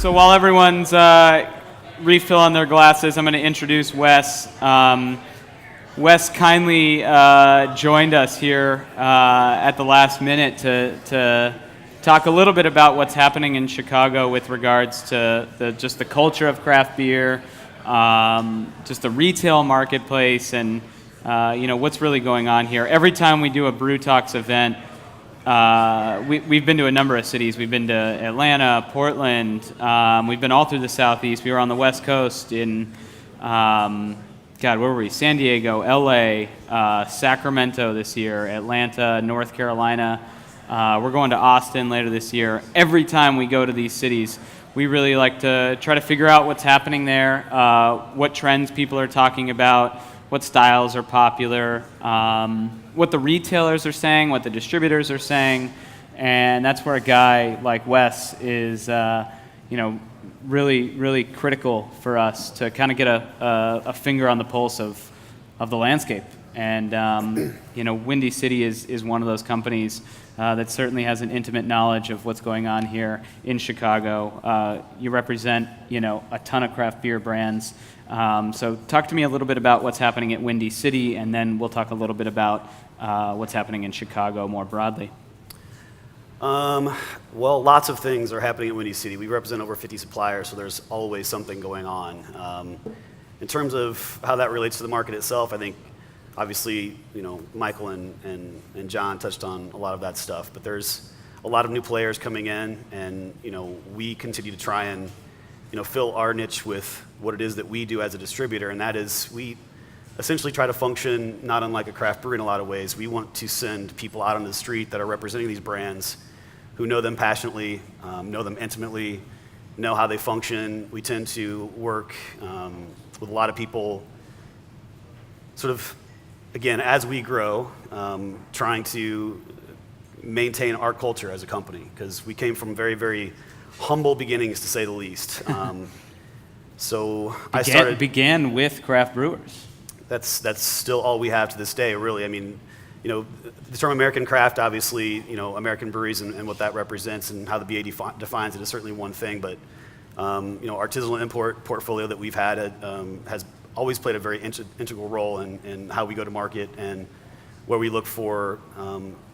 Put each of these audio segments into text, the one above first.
So while everyone's refilling their glasses, I'm going to introduce Wes. Wes kindly joined us here at the last minute to talk a little bit about what's happening in Chicago with regards to just the culture of craft beer, just the retail marketplace, and what's really going on here. Every time we do a Brew Talks event, we've been to a number of cities. We've been to Atlanta, Portland. We've been all through the Southeast. We were on the West Coast in, where were we? San Diego, LA, Sacramento this year, Atlanta, North Carolina. We're going to Austin later this year. Every time we go to these cities, we really like to try to figure out what's happening there, what trends people are talking about, what styles are popular, what the retailers are saying, what the distributors are saying, and that's where a guy like Wes is, really, really critical for us to kind of get a finger on the pulse of the landscape. And Windy City is one of those companies that certainly has an intimate knowledge of what's going on here in Chicago. You represent, a ton of craft beer brands. So talk to me a little bit about what's happening at Windy City, and then we'll talk a little bit about what's happening in Chicago more broadly. Well, lots of things are happening at Windy City. We represent over 50 suppliers, so there's always something going on. In terms of how that relates to the market itself, I think obviously, Michael and John touched on a lot of that stuff, but there's a lot of new players coming in, and we continue to try and fill our niche with what it is that we do as a distributor, and that is we essentially try to function not unlike a craft brewery in a lot of ways. We want to send people out on the street that are representing these brands, who know them passionately, know them intimately, know how they function. We tend to work with a lot of people sort of, again, as we grow, trying to maintain our culture as a company, because we came from very, very humble beginnings, to say the least. Began with craft brewers. That's still all we have to this day, really. I mean, the term American craft, obviously, American breweries and what that represents and how the BA defines it is certainly one thing, but artisanal import portfolio that we've had has always played a very integral role in how we go to market and where we look for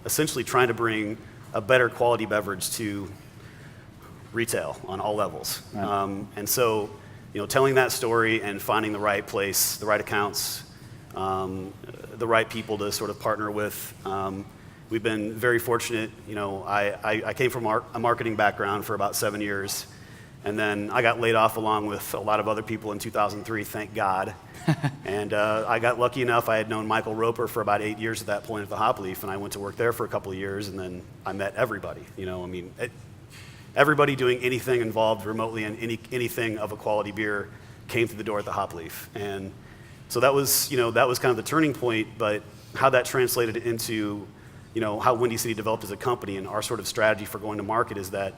essentially trying to bring a better quality beverage to retail on all levels. Right. And so, telling that story and finding the right place, the right accounts, the right people to sort of partner with. We've been very fortunate. I came from a marketing background for about 7 years, and then I got laid off along with a lot of other people in 2003, thank God. And I got lucky enough, I had known Michael Roper for about 8 years at that point at the Hop Leaf, and I went to work there for a couple of years, and then I met everybody. Everybody doing anything involved remotely in anything of a quality beer came through the door at the Hop Leaf. And so that was kind of the turning point, but how that translated into, how Windy City developed as a company and our sort of strategy for going to market is that,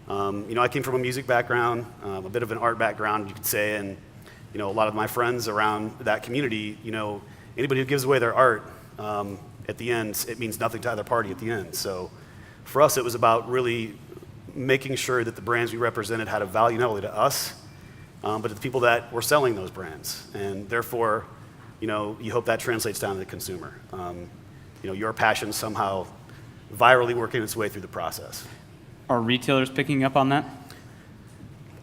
I came from a music background, a bit of an art background, you could say, and, a lot of my friends around that community, anybody who gives away their art, at the end, it means nothing to either party at the end. So for us, it was about really making sure that the brands we represented had a value not only to us, but to the people that were selling those brands. And therefore, you hope that translates down to the consumer. Your passion somehow virally working its way through the process. Are retailers picking up on that?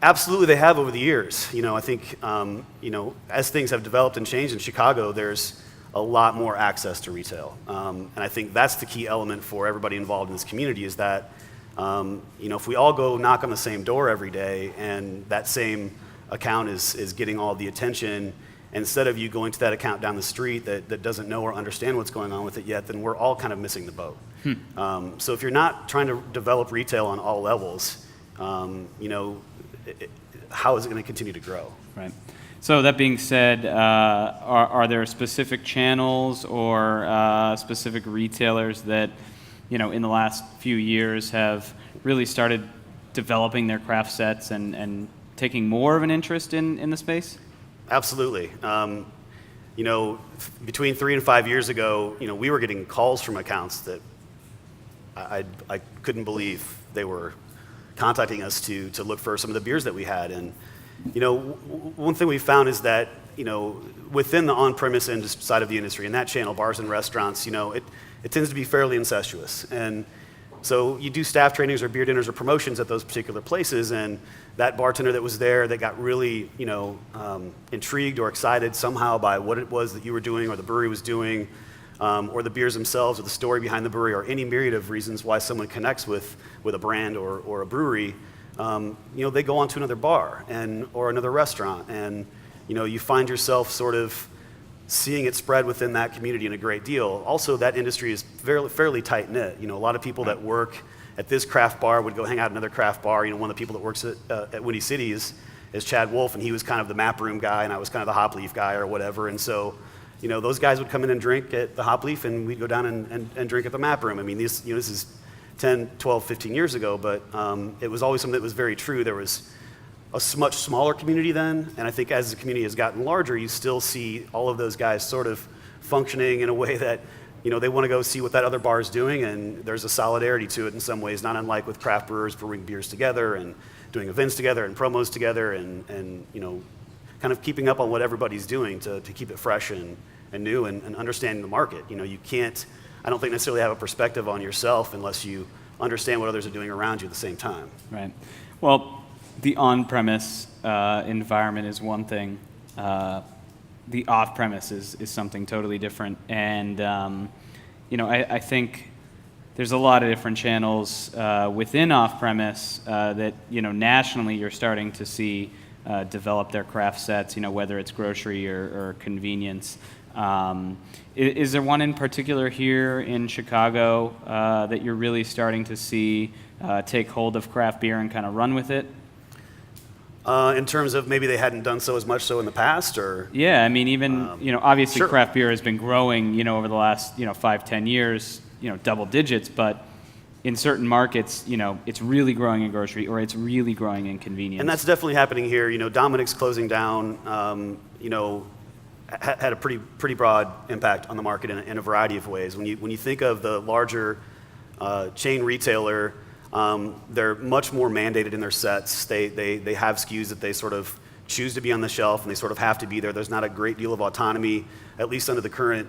Absolutely, they have over the years. I think, as things have developed and changed in Chicago, there's a lot more access to retail. And I think that's the key element for everybody involved in this community is that, if we all go knock on the same door every day and that same account is getting all the attention, instead of you going to that account down the street that doesn't know or understand what's going on with it yet, then we're all kind of missing the boat. So if you're not trying to develop retail on all levels, how is it going to continue to grow? Right. So that being said, are there specific channels or specific retailers that, in the last few years have really started developing their craft sets and taking more of an interest in the space? Absolutely. Between 3 and 5 years ago, we were getting calls from accounts that I couldn't believe they were contacting us to look for some of the beers that we had. And one thing we found is that within the on-premise side of the industry, in that channel, bars and restaurants, it tends to be fairly incestuous. And so you do staff trainings or beer dinners or promotions at those particular places, and that bartender that was there that got really intrigued or excited somehow by what it was that you were doing or the brewery was doing, or the beers themselves or the story behind the brewery or any myriad of reasons why someone connects with a brand or a brewery, they go on to another bar or another restaurant, and you find yourself sort of seeing it spread within that community in a great deal. Also, that industry is fairly tight-knit. A lot of people that work at this craft bar would go hang out at another craft bar. One of the people that works at Windy City is Chad Wolf, and he was kind of the map room guy, and I was kind of the hop leaf guy or whatever. And so, those guys would come in and drink at the hop leaf, and we'd go down and drink at the map room. I mean, this is 10, 12, 15 years ago, but it was always something that was very true. There was a much smaller community then, and I think as the community has gotten larger, you still see all of those guys sort of functioning in a way that, they want to go see what that other bar is doing, and there's a solidarity to it in some ways, not unlike with craft brewers brewing beers together and doing events together and promos together and kind of keeping up on what everybody's doing to keep it fresh and new and understanding the market. You can't, I don't think necessarily have a perspective on yourself unless you understand what others are doing around you at the same time. Right. Well, the on-premise environment is one thing. The off-premise is something totally different. And, I think there's a lot of different channels within off-premise that, nationally you're starting to see develop their craft sets, whether it's grocery or convenience. Is there one in particular here in Chicago that you're really starting to see take hold of craft beer and kind of run with it? In terms of maybe they hadn't done so as much so in the past, or? Yeah, I mean, even, obviously sure. Craft beer has been growing, over the last, 5-10 years, double digits, but in certain markets, it's really growing in grocery or it's really growing in convenience. And that's definitely happening here. Dominic's closing down, had a pretty broad impact on the market in a variety of ways. When you think of the larger chain retailer, they're much more mandated in their sets. They have SKUs that they sort of choose to be on the shelf, and they sort of have to be there. There's not a great deal of autonomy, at least under the current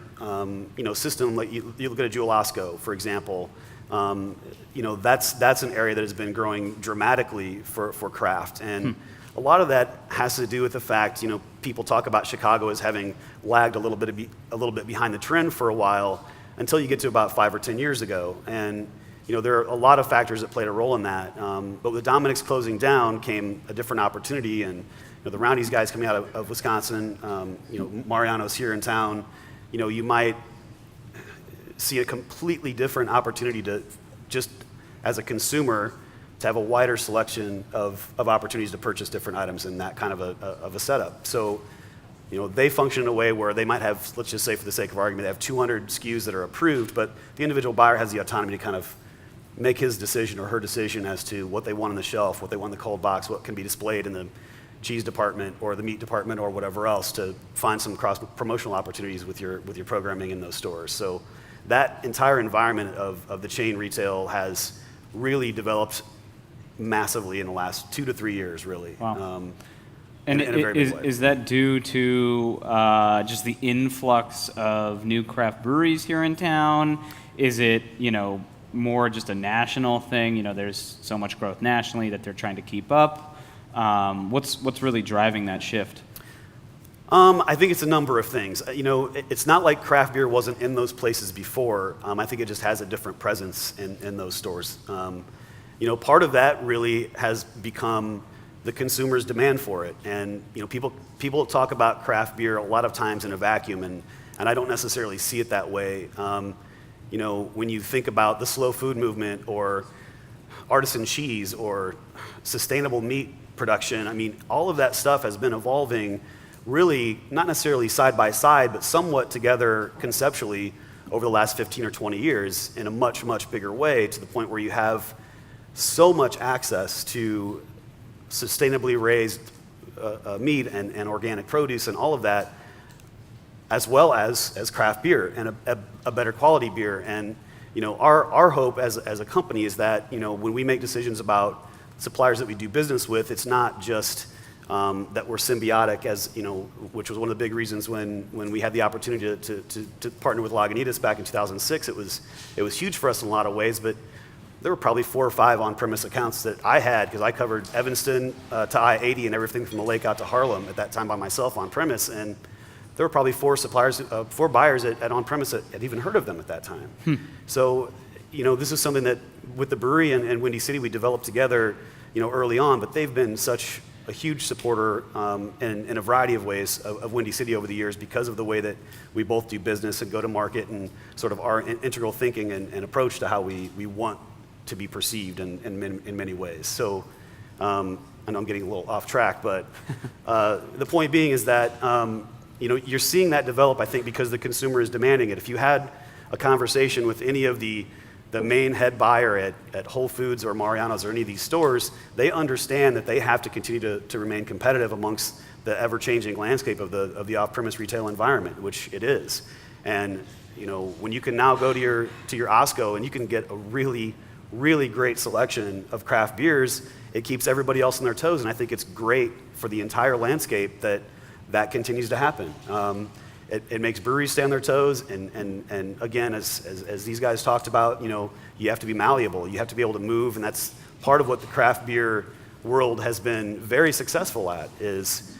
system. Like you look at a Jewel-Osco, for example. That's an area that has been growing dramatically for craft, and a lot of that has to do with the fact people talk about Chicago as having lagged a little bit behind the trend for a while until you get to about 5 or 10 years ago, and there are a lot of factors that played a role in that. But with Dominic's closing down came a different opportunity, and the Roundy's guys coming out of Wisconsin, Mariano's here in town, you might see a completely different opportunity to just as a consumer to have a wider selection of opportunities to purchase different items in that kind of a setup. So, they function in a way where they might have, let's just say for the sake of argument, they have 200 SKUs that are approved, but the individual buyer has the autonomy to kind of make his decision or her decision as to what they want on the shelf, what they want in the cold box, what can be displayed in the cheese department or the meat department or whatever else, to find some cross-promotional opportunities with your programming in those stores. So that entire environment of the chain retail has really developed massively in the last 2 to 3 years, really. Wow. In a very big way. Is that due to just the influx of new craft breweries here in town? Is it, more just a national thing? There's so much growth nationally that they're trying to keep up. What's really driving that shift? I think it's a number of things. It's not like craft beer wasn't in those places before. I think it just has a different presence in those stores. Part of that really has become the consumer's demand for it. And people talk about craft beer a lot of times in a vacuum, and I don't necessarily see it that way. When you think about the slow food movement or artisan cheese or sustainable meat production, I mean, all of that stuff has been evolving really not necessarily side by side, but somewhat together conceptually over the last 15 or 20 years in a much, much bigger way, to the point where you have so much access to sustainably raised meat and organic produce and all of that, as well as craft beer and a better quality beer. And our hope as a company is that when we make decisions about suppliers that we do business with, it's not just that we're symbiotic, as you know, which was one of the big reasons when we had the opportunity to partner with Lagunitas back in 2006. It was huge for us in a lot of ways, but there were probably 4 or 5 on-premise accounts that I had, because I covered Evanston to I-80 and everything from the lake out to Harlem at that time by myself on-premise, and there were probably 4 buyers at on-premise that had even heard of them at that time. So, you know, this is something that with the brewery and Windy City we developed together, you know, early on, but they've been such a huge supporter in a variety of ways of Windy City over the years, because of the way that we both do business and go to market, and sort of our integral thinking and approach to how we want to be perceived in many ways. So, I know I'm getting a little off track, but the point being is that you know, you're seeing that develop, I think, because the consumer is demanding it. If you had a conversation with any of the main head buyer at Whole Foods or Mariano's or any of these stores, they understand that they have to continue to remain competitive amongst the ever-changing landscape of the off-premise retail environment, which it is. And you know, when you can now go to your Osco and you can get a really, really great selection of craft beers, it keeps everybody else on their toes, and I think it's great for the entire landscape that continues to happen. It makes breweries stay on their toes, and again, as these guys talked about, you know, you have to be malleable, you have to be able to move, and that's part of what the craft beer world has been very successful at, is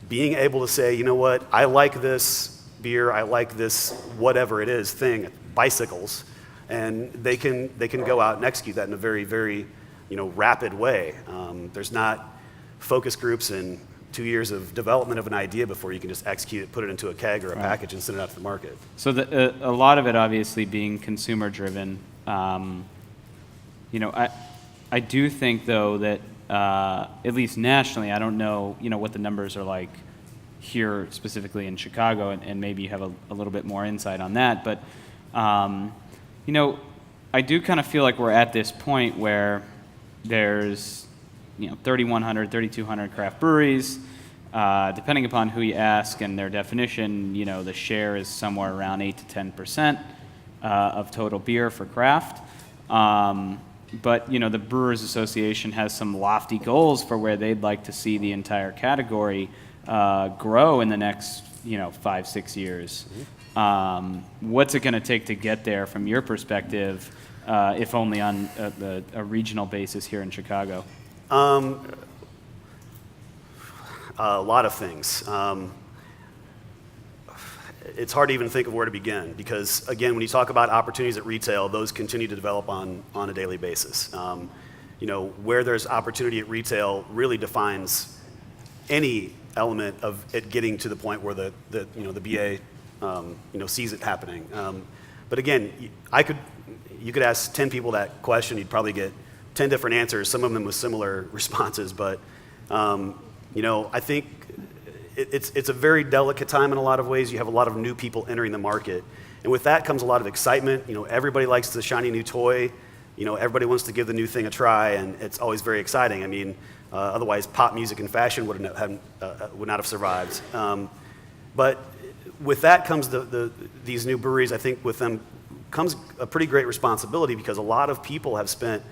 being able to say, you know what, I like this beer, I like this whatever it is thing, bicycles, and they can go out and execute that in a very, very, you know, rapid way. There's not focus groups and 2 years of development of an idea before you can just execute it, put it into a keg or a package and send it out to the market. So a lot of it obviously being consumer driven. You know, I do think though that at least nationally, I don't know, you know, what the numbers are like here specifically in Chicago, and maybe you have a little bit more insight on that. But you know, I do kind of feel like we're at this point where there's, you know, 3,100, 3,200 craft breweries. Depending upon who you ask and their definition, you know, the share is somewhere around 8 to 10% of total beer for craft. But, you know, the Brewers Association has some lofty goals for where they'd like to see the entire category grow in the next, you know, 5-6 years. What's it going to take to get there from your perspective, if only on a regional basis here in Chicago? A lot of things. It's hard to even think of where to begin, because again, when you talk about opportunities at retail, those continue to develop on a daily basis. You know, where there's opportunity at retail really defines any element of it getting to the point where the BA you know, sees it happening. But again, you could ask 10 people that question, you'd probably get 10 different answers, some of them with similar responses, but you know, I think it's a very delicate time in a lot of ways. You have a lot of new people entering the market, and with that comes a lot of excitement. You know, everybody likes the shiny new toy. You know, everybody wants to give the new thing a try, and it's always very exciting. I mean, otherwise pop music and fashion would not have survived. But with that comes these new breweries. I think with them comes a pretty great responsibility, because a lot of people have spent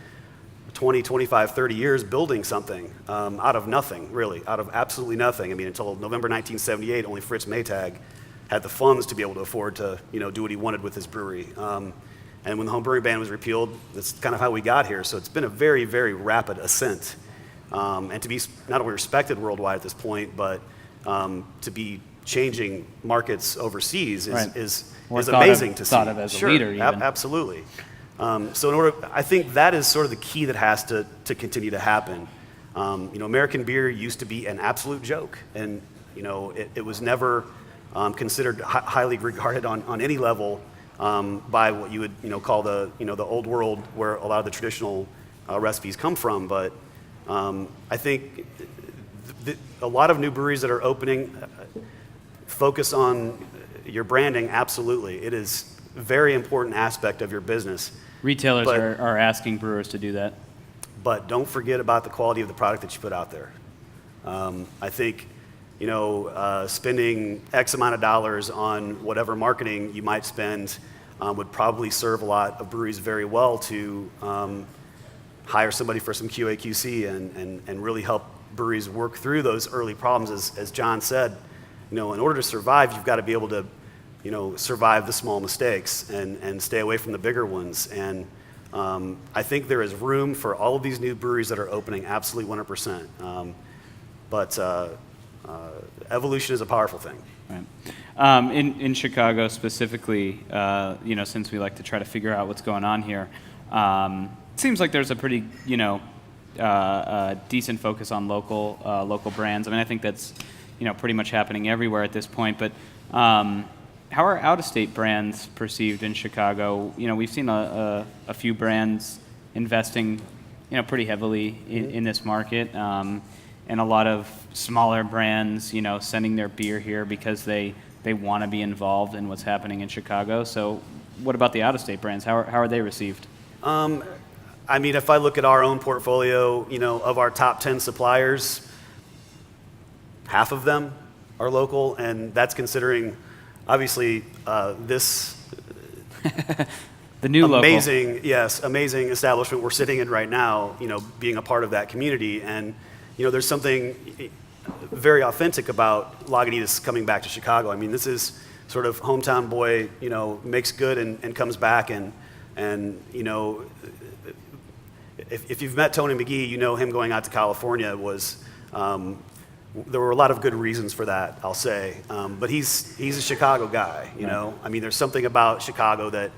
20, 25, 30 years building something out of nothing, really, out of absolutely nothing. I mean, until November 1978, only Fritz Maytag had the funds to be able to afford to, you know, do what he wanted with his brewery. And when the home brewing ban was repealed, that's kind of how we got here. So it's been a very, very rapid ascent. And to be not only respected worldwide at this point, but to be changing markets overseas is amazing to see. Thought of as a leader, even. Absolutely. So I think that is sort of the key that has to continue to happen. You know, American beer used to be an absolute joke, and you know, it was never considered highly regarded on any level by what you would, you know, call the old world, where a lot of the traditional recipes come from. But I think a lot of new breweries that are opening focus on your branding. Absolutely, it is a very important aspect of your business. Retailers are asking brewers to do that. But don't forget about the quality of the product that you put out there. I think, you know, spending X amount of dollars on whatever marketing you might spend would probably serve a lot of breweries very well to hire somebody for some QA/QC and really help breweries work through those early problems. As John said, in order to survive, you've got to be able to, survive the small mistakes and stay away from the bigger ones. And I think there is room for all of these new breweries that are opening, absolutely 100%. But evolution is a powerful thing. Right. In Chicago specifically, since we like to try to figure out what's going on here, it seems like there's a pretty, decent focus on local brands. I mean, I think that's, pretty much happening everywhere at this point. But how are out-of-state brands perceived in Chicago? We've seen a few brands investing, pretty heavily in this market, and a lot of smaller brands, sending their beer here because they want to be involved in what's happening in Chicago. So, what about the out-of-state brands? How are they received? I mean, if I look at our own portfolio, of our top 10 suppliers, half of them are local, and that's considering, obviously, this the new amazing, local. Yes, amazing establishment we're sitting in right now, being a part of that community. And, there's something very authentic about Lagunitas coming back to Chicago. I mean, this is sort of hometown boy, makes good and comes back. And if you've met Tony McGee, him going out to California was, there were a lot of good reasons for that, I'll say. But he's a Chicago guy, Right. I mean, there's something about Chicago that,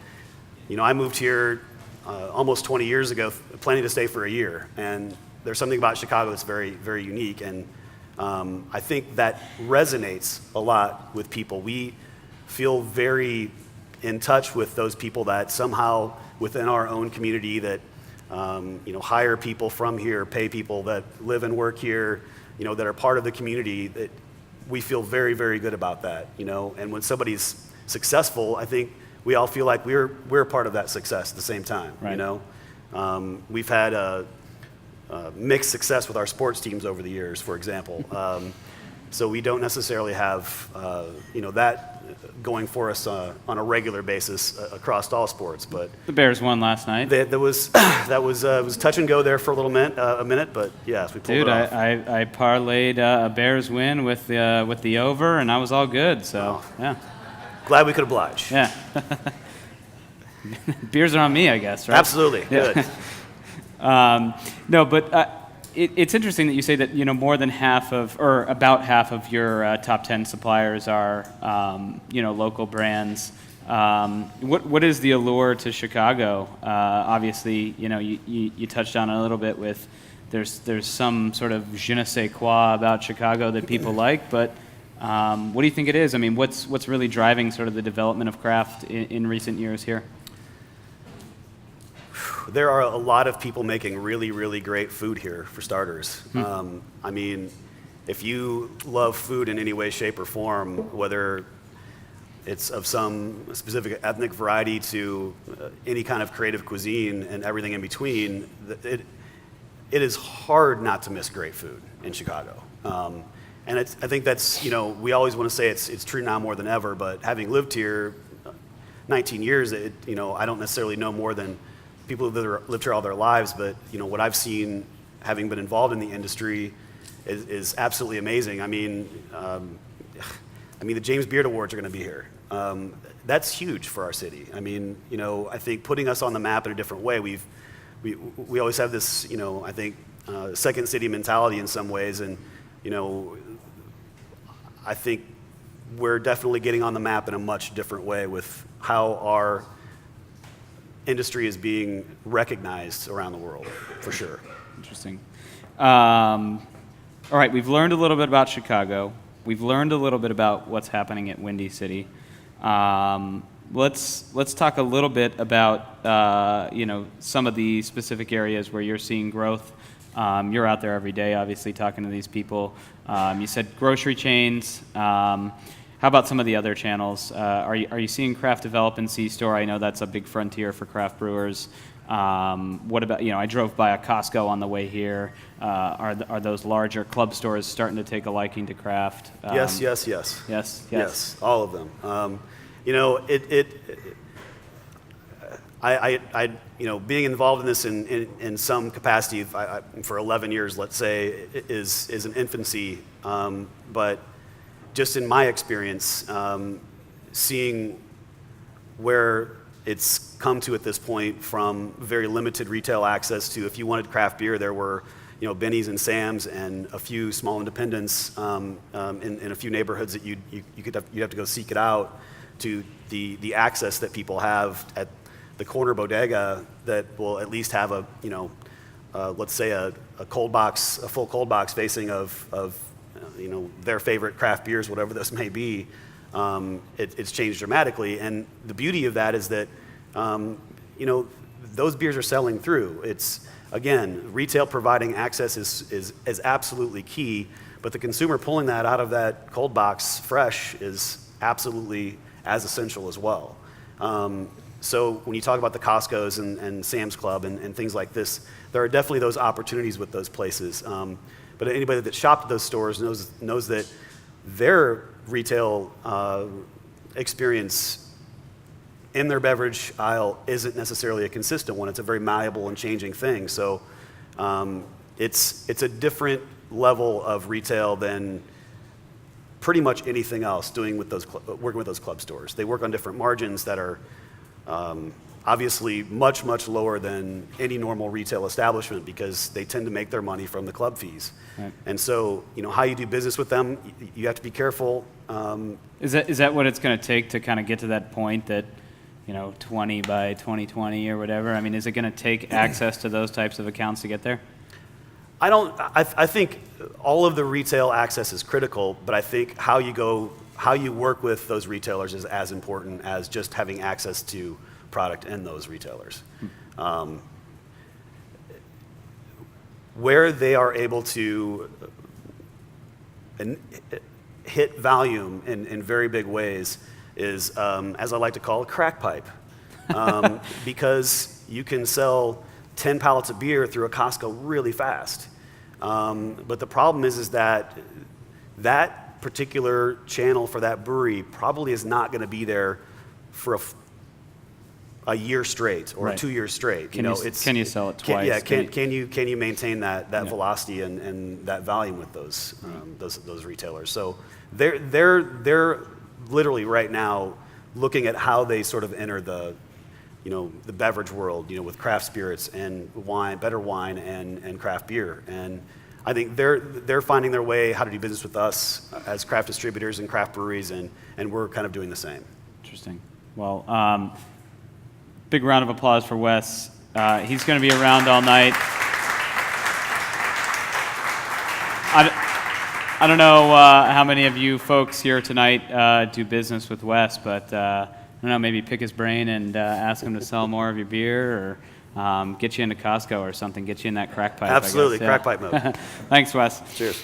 I moved here almost 20 years ago, planning to stay for a year. And there's something about Chicago that's very, very unique. And I think that resonates a lot with people. We feel very in touch with those people that somehow within our own community that, hire people from here, pay people that live and work here, that are part of the community, that we feel very, very good about that, And when somebody's successful, I think we all feel like we're a part of that success at the same time, Right. We've had mixed success with our sports teams over the years, for example. So we don't necessarily have, that going for us on a regular basis across all sports. But The Bears won last night. that was touch and go there for a minute, but yes, we pulled Dude, it off. I parlayed a Bears win with the over, and I was all good. So yeah, Glad we could oblige. yeah. Beers are on me, I guess, right? Absolutely. Yeah. Good. No, but it's interesting that you say that more than half of, or about half of your top 10 suppliers are local brands. What is the allure to Chicago? Obviously, you touched on it a little bit with there's some sort of je ne sais quoi about Chicago that people like, but what do you think it is? I mean, what's really driving sort of the development of craft in recent years here? There are a lot of people making really, really great food here, for starters. I mean, if you love food in any way, shape, or form, whether it's of some specific ethnic variety to any kind of creative cuisine and everything in between, it is hard not to miss great food in Chicago. And I think that's, we always want to say it's true now more than ever, but having lived here 19 years, I don't necessarily know more than people that lived here all their lives, but what I've seen, having been involved in the industry, is absolutely amazing. I mean, the James Beard Awards are going to be here. That's huge for our city. I mean, I think putting us on the map in a different way. We always have this, I think, second city mentality in some ways, and I think we're definitely getting on the map in a much different way with how our industry is being recognized around the world, for sure. Interesting. All right, we've learned a little bit about Chicago. We've learned a little bit about what's happening at Windy City. Let's talk a little bit about some of the specific areas where you're seeing growth. You're out there every day, obviously, talking to these people. You said grocery chains. How about some of the other channels? Are you seeing craft develop in C-store? I know that's a big frontier for craft brewers. What about, I drove by a Costco on the way here. Are those larger club stores starting to take a liking to craft? Yes. Yes, All of them. being involved in this in some capacity for 11 years, let's say, is an infancy. But just in my experience, seeing where it's come to at this point, from very limited retail access to, if you wanted craft beer, there were Benny's and Sam's and a few small independents in a few neighborhoods that you'd have to go seek it out, to the access that people have at the corner bodega that will at least have let's say a cold box, a full cold box facing of their favorite craft beers, whatever this may be. It's changed dramatically, and the beauty of that is that those beers are selling through. It's, again, retail providing access is absolutely key, but the consumer pulling that out of that cold box fresh is absolutely as essential as well. So when you talk about the Costco's and Sam's Club and things like this, there are definitely those opportunities with those places. But anybody that shopped at those stores knows that their retail experience in their beverage aisle isn't necessarily a consistent one. It's a very malleable and changing thing. So it's a different level of retail than pretty much anything else working with those club stores. They work on different margins that are obviously much, much lower than any normal retail establishment, because they tend to make their money from the club fees. Right. And so, how you do business with them, you have to be careful. Is that what it's going to take to kind of get to that point that, 20 by 2020 or whatever? I mean, is it going to take access to those types of accounts to get there? I think all of the retail access is critical, but I think how you work with those retailers is as important as just having access to product in those retailers. Where they are able to hit volume in very big ways is, as I like to call, a crack pipe. Because you can sell 10 pallets of beer through a Costco really fast. But the problem is that particular channel for that brewery probably is not going to be there for a year straight or right. 2 years straight. Can you sell it twice? Can you maintain that velocity and that volume with those retailers? So they're literally right now looking at how they sort of enter the beverage world, with craft spirits and wine, better wine and craft beer. And I think they're finding their way how to do business with us as craft distributors and craft breweries, and we're kind of doing the same. Interesting. Well, big round of applause for Wes. He's going to be around all night. I don't know how many of you folks here tonight do business with Wes, but I don't know, maybe pick his brain and ask him to sell more of your beer, or get you into Costco or something, get you in that crack pipe. Absolutely, I guess. crack pipe mode. Thanks, Wes. Cheers.